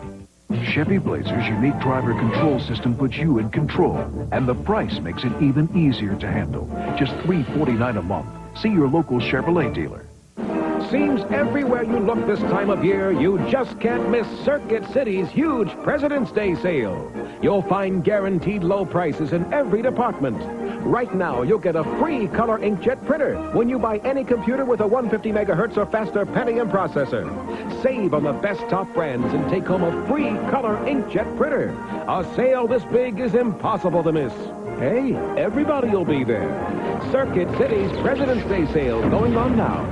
[SPEAKER 29] Chevy Blazer's unique driver control system puts you in control, and the price makes it even easier to handle. Just $349 a month. See your local Chevrolet dealer.
[SPEAKER 25] Seems everywhere you look this time of year, you just can't miss Circuit City's huge President's Day sale. You'll find guaranteed low prices in every department. Right now, you'll get a free color inkjet printer when you buy any computer with a 150 megahertz or faster Pentium processor. Save on the best top brands and take home a free color inkjet printer. A sale this big is impossible to miss. Hey, everybody will be there. Circuit City's President's Day sale going on now.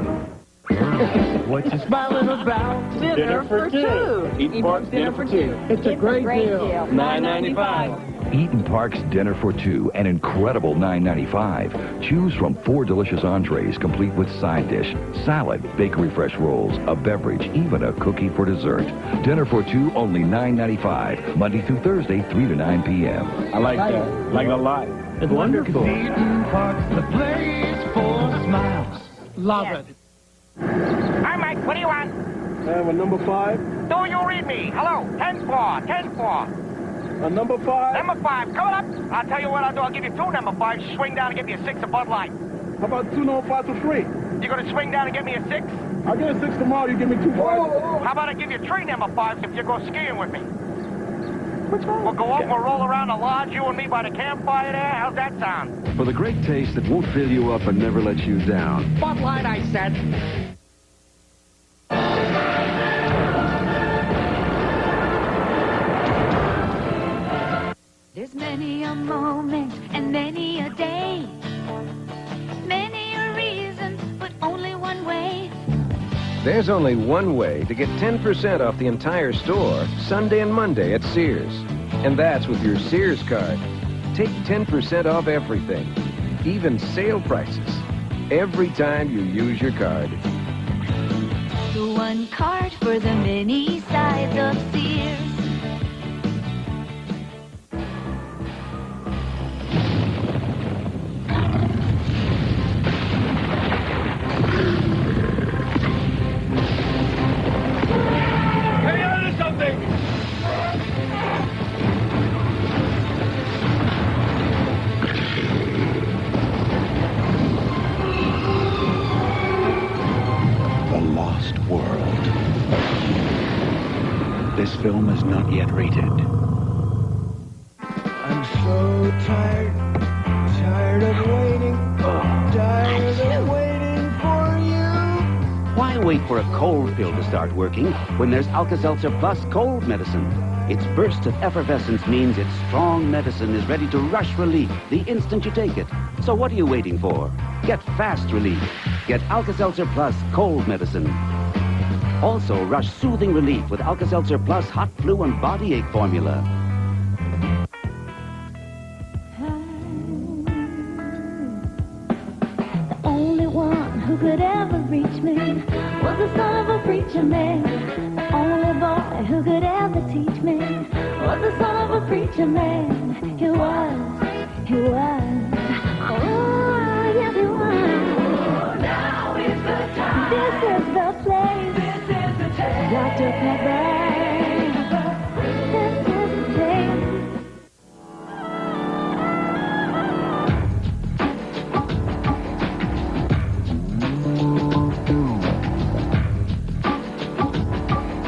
[SPEAKER 12] What you smiling about? Dinner for two.
[SPEAKER 4] Eaton Park's dinner for two.
[SPEAKER 12] It's a great deal.
[SPEAKER 4] $9.95.
[SPEAKER 31] Eaton Park's Dinner for Two, an incredible $9.95. Choose from 4 delicious entrees, complete with side dish, salad, bakery fresh rolls, a beverage, even a cookie for dessert. Dinner for two, only $9.95. Monday through Thursday, 3 to 9 p.m.
[SPEAKER 4] I like that. Like it a lot.
[SPEAKER 12] It's wonderful.
[SPEAKER 4] Eaton Park's the place for smiles.
[SPEAKER 12] Love it.
[SPEAKER 19] Hi, Mike. What do you want?
[SPEAKER 4] Have a number 5.
[SPEAKER 19] Do you read me? Hello. 10 floor. 10 floor.
[SPEAKER 4] A number 5.
[SPEAKER 19] Number 5. Coming up. I'll tell you what I'll do. I'll give you 2 number 5s. Swing down and get me a 6 of Bud Light.
[SPEAKER 4] How about 2 number 5 to 3?
[SPEAKER 19] You gonna swing down and get me a 6?
[SPEAKER 4] I'll get a 6 tomorrow. You give me 2 5s.
[SPEAKER 19] How about I give you 3 number 5s if you go skiing with me? We'll go up, we'll roll around the lodge, you and me by the campfire there. How's that sound?
[SPEAKER 29] For the great taste that won't fill you up and never let you down.
[SPEAKER 19] Bud Light, I said.
[SPEAKER 18] There's many a moment and many a day, many a reason, but only one way.
[SPEAKER 2] There's only one way to get 10% off the entire store Sunday and Monday at Sears. And that's with your Sears card. Take 10% off everything, even sale prices, every time you use your card.
[SPEAKER 18] The one card for the many sides of Sears.
[SPEAKER 15] This film is not yet rated.
[SPEAKER 10] I'm so tired of waiting, tired of waiting for you.
[SPEAKER 3] Why wait for a cold pill to start working when there's Alka-Seltzer Plus cold medicine? Its burst of effervescence means its strong medicine is ready to rush relief the instant you take it. So what are you waiting for? Get fast relief. Get Alka-Seltzer Plus cold medicine. Also, rush soothing relief with Alka-Seltzer Plus hot flu and body ache formula.
[SPEAKER 18] The only one who could ever reach me was the son of a preacher man. The only boy who could ever teach me was the son of a preacher man. He was. Oh, yes, he was. Now is the time. This is the place. Dr. Pepper, this is the place.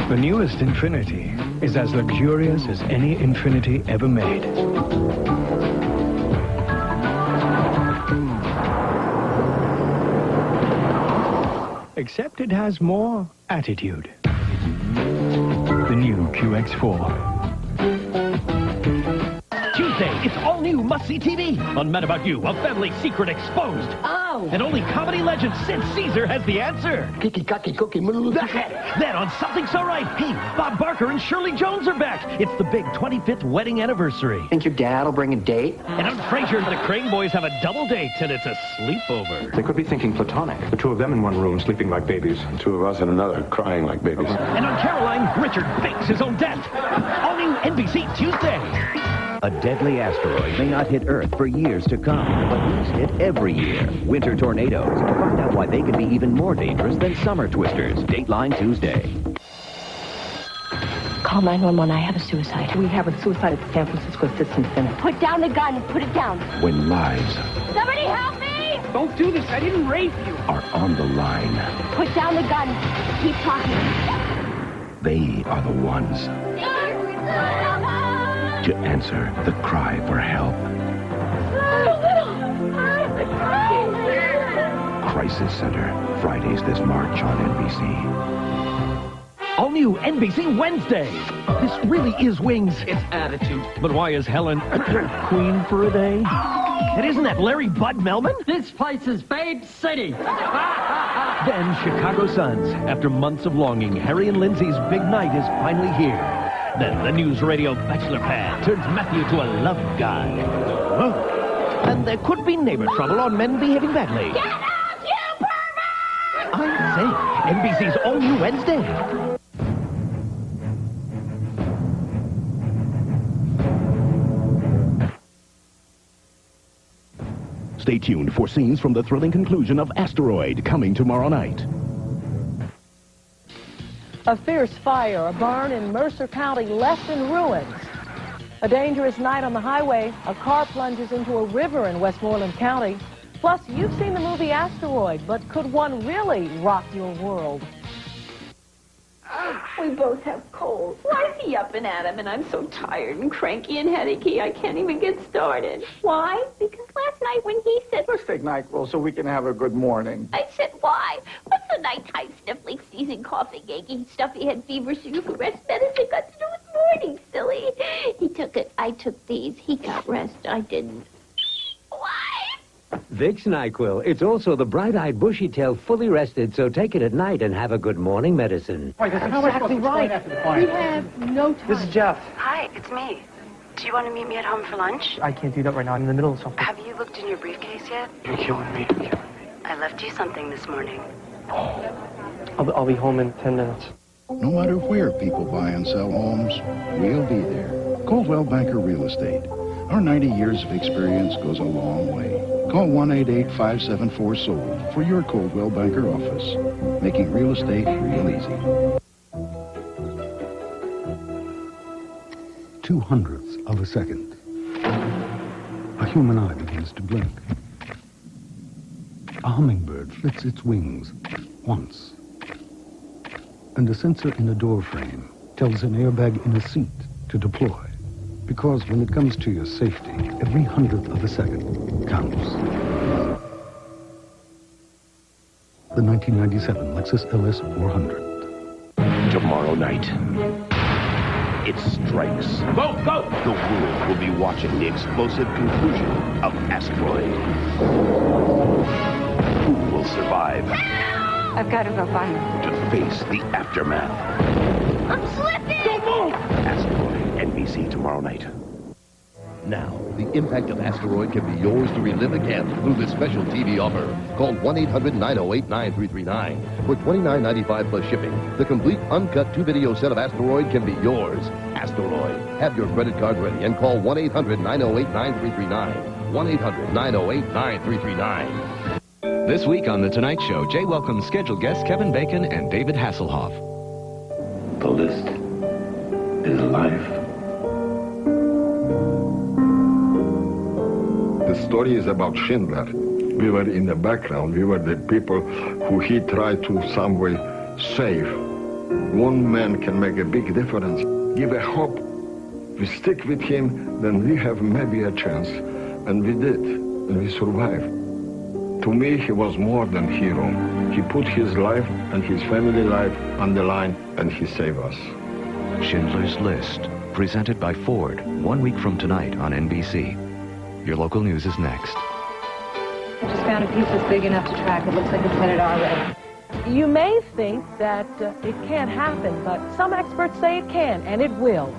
[SPEAKER 32] The newest Infiniti is as luxurious as any Infiniti ever made. Except it has more attitude. The new QX4.
[SPEAKER 25] Tuesday, it's all-new must-see TV. On Mad About You, a family secret exposed.
[SPEAKER 11] Oh!
[SPEAKER 25] And only comedy legend Sid Caesar has the answer.
[SPEAKER 10] Cookie.
[SPEAKER 25] Then on Something So Right, hey, Bob Barker and Shirley Jones are back. It's the big 25th wedding anniversary.
[SPEAKER 10] Think your dad will bring a date?
[SPEAKER 25] And on Frasier, the Crane boys have a double date, and it's a sleepover.
[SPEAKER 5] They could be thinking platonic. The two of them in one room sleeping like babies.
[SPEAKER 27] The two of us in another crying like babies.
[SPEAKER 25] And on Caroline, Richard fakes his own death. All new NBC Tuesday.
[SPEAKER 31] A deadly asteroid may not hit Earth for years to come, but these hit every year. Winter tornadoes. To find out why they can be even more dangerous than summer twisters. Dateline Tuesday.
[SPEAKER 6] Call 911. I have a suicide.
[SPEAKER 11] We have a suicide at the San Francisco Assistance Center.
[SPEAKER 1] Put down the gun. Put it down.
[SPEAKER 29] When lives
[SPEAKER 1] Somebody help me!
[SPEAKER 11] Don't do this. I didn't rape you.
[SPEAKER 29] are on the line,
[SPEAKER 1] Put down the gun. Keep talking.
[SPEAKER 29] they are the ones to answer the cry for help. Crisis Center, Fridays this March on NBC.
[SPEAKER 25] All new NBC Wednesday. This really is Wings.
[SPEAKER 8] It's attitude.
[SPEAKER 25] But why is Helen queen for a day? And isn't that Larry Bud Melman?
[SPEAKER 8] This place is Babe City.
[SPEAKER 25] Then Chicago Suns. After months of longing, Harry and Lindsay's big night is finally here. Then the NewsRadio bachelor pad turns Matthew to a love guy. Whoa. And there could be neighbor trouble on men behaving badly.
[SPEAKER 18] Get out, you pervert!
[SPEAKER 25] I'm saying NBC's all new Wednesday.
[SPEAKER 31] Stay tuned for scenes from the thrilling conclusion of Asteroid, coming tomorrow night.
[SPEAKER 11] A fierce fire, a barn in Mercer County left in ruins. A dangerous night on the highway, a car plunges into a river in Westmoreland County. Plus, you've seen the movie Asteroid, but could one really rock your world?
[SPEAKER 6] We both have colds. Why is he up and at him? And I'm so tired and cranky and headachy, I can't even get started. Why? Because last night when he said...
[SPEAKER 4] Let's take NyQuil so we can have a good morning.
[SPEAKER 6] I said, why? What's the nighttime sniffling, sneezing, coughing, achy, stuffy head fever, sugar, rest medicine got to do with morning, silly? He took it. I took these. He got rest. I didn't. Why?
[SPEAKER 7] Vicks NyQuil. It's also the bright-eyed, bushy-tailed, fully rested, so take it at night and have a good morning medicine.
[SPEAKER 11] Wait, that's exactly right. We have no time.
[SPEAKER 9] This is Jeff.
[SPEAKER 13] Hi, it's me. Do you want to meet me at home for lunch?
[SPEAKER 9] I can't do that right now. I'm in the middle of something.
[SPEAKER 13] Have you looked in your briefcase yet?
[SPEAKER 9] You're killing me. You're killing me.
[SPEAKER 13] I left you something this morning.
[SPEAKER 9] I'll be home in 10 minutes.
[SPEAKER 16] No matter where people buy and sell homes, we'll be there. Coldwell Banker Real Estate. Our 90 years of experience goes a long way. Call 1-888-574-SOLD for your Coldwell Banker office, making real estate real easy.
[SPEAKER 20] 0.02 of a second. A human eye begins to blink. A hummingbird flits its wings once. And a sensor in a door frame tells an airbag in a seat to deploy. Because when it comes to your safety, every 100th of a second counts. The 1997 Lexus LS 400.
[SPEAKER 21] Tomorrow night, it strikes. Go, go! The world will be watching the explosive conclusion of Asteroid. Who will survive?
[SPEAKER 13] I've got to go find him.
[SPEAKER 21] To face the aftermath.
[SPEAKER 13] I'm slipping!
[SPEAKER 21] Don't move! Asteroid NBC tomorrow night.
[SPEAKER 22] Now, the impact of Asteroid can be yours to relive again through this special TV offer. Call 1-800-908-9339. For $29.95 plus shipping, the complete uncut 2-video set of Asteroid can be yours. Asteroid. Have your credit card ready and call 1-800-908-9339. 1-800-908-9339.
[SPEAKER 23] This week on The Tonight Show, Jay welcomes scheduled guests Kevin Bacon and David Hasselhoff.
[SPEAKER 22] The list is life.
[SPEAKER 24] The story is about Schindler. We were in the background. We were the people who he tried to some way save. One man can make a big difference. Give a hope. We stick with him, then we have maybe a chance. And we did. And we survived. To me, he was more than hero. He put his life and his family life on the line, and he saved us.
[SPEAKER 23] Schindler's List, presented by Ford, 1 week from tonight on NBC. Your local news is next.
[SPEAKER 13] I just found a piece that's big enough to track. It looks like it's headed our way.
[SPEAKER 11] You may think that it can't happen, but some experts say it can, and it will.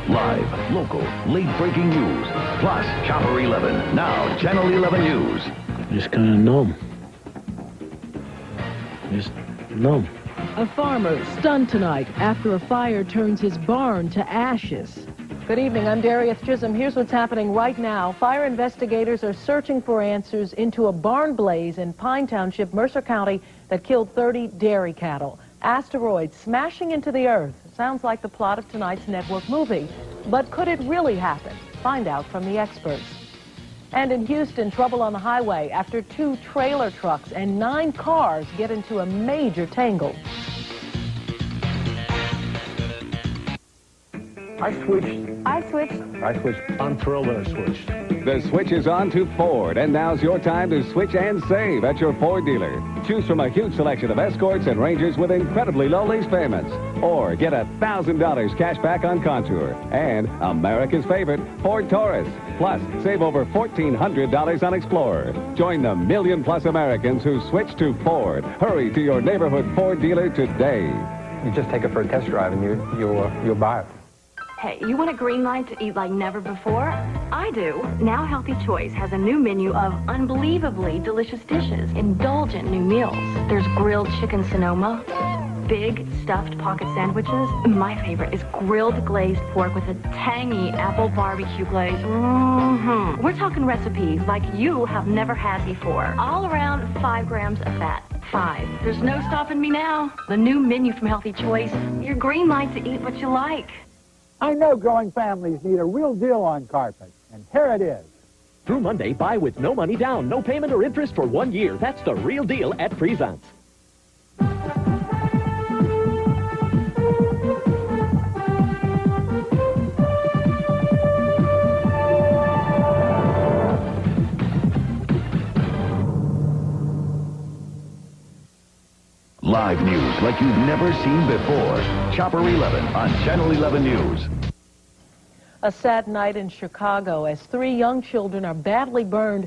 [SPEAKER 22] Live, local, late-breaking news, plus Chopper 11. Now, Channel 11 News.
[SPEAKER 8] Just kind of numb. Just numb.
[SPEAKER 11] A farmer stunned tonight after a fire turns his barn to ashes. Good evening, I'm Darius Chisholm. Here's what's happening right now. Fire investigators are searching for answers into a barn blaze in Pine Township, Mercer County, that killed 30 dairy cattle. Asteroid smashing into the earth. Sounds like the plot of tonight's network movie. But could it really happen? Find out from the experts. And in Houston, trouble on the highway after 2 trailer trucks and 9 cars get into a major tangle.
[SPEAKER 4] I switched.
[SPEAKER 5] On Corolla switched. The switch is on to Ford, and now's your time to switch and save at your Ford dealer. Choose from a huge selection of Escorts and Rangers with incredibly low lease payments. Or get $1,000 cash back on Contour. And America's favorite, Ford Taurus. Plus, save over $1,400 on Explorer. Join the million-plus Americans who switched to Ford. Hurry to your neighborhood Ford dealer today.
[SPEAKER 17] You just take it for a test drive and you'll buy it.
[SPEAKER 13] Hey, you want a green light to eat like never before? I do. Now Healthy Choice has a new menu of unbelievably delicious dishes, indulgent new meals. There's grilled chicken Sonoma, big stuffed pocket sandwiches. My favorite is grilled glazed pork with a tangy apple barbecue glaze. We're talking recipes like you have never had before. All around 5 grams of fat. 5. There's no stopping me now. The new menu from Healthy Choice. Your green light to eat what you like.
[SPEAKER 4] I know growing families need a real deal on carpet, and here it is.
[SPEAKER 25] Through Monday, buy with no money down, no payment or interest for 1 year. That's the real deal at Friesant's.
[SPEAKER 22] Live news like you've never seen before. Chopper 11 on Channel 11 News.
[SPEAKER 11] A sad night in Chicago as 3 young children are badly burned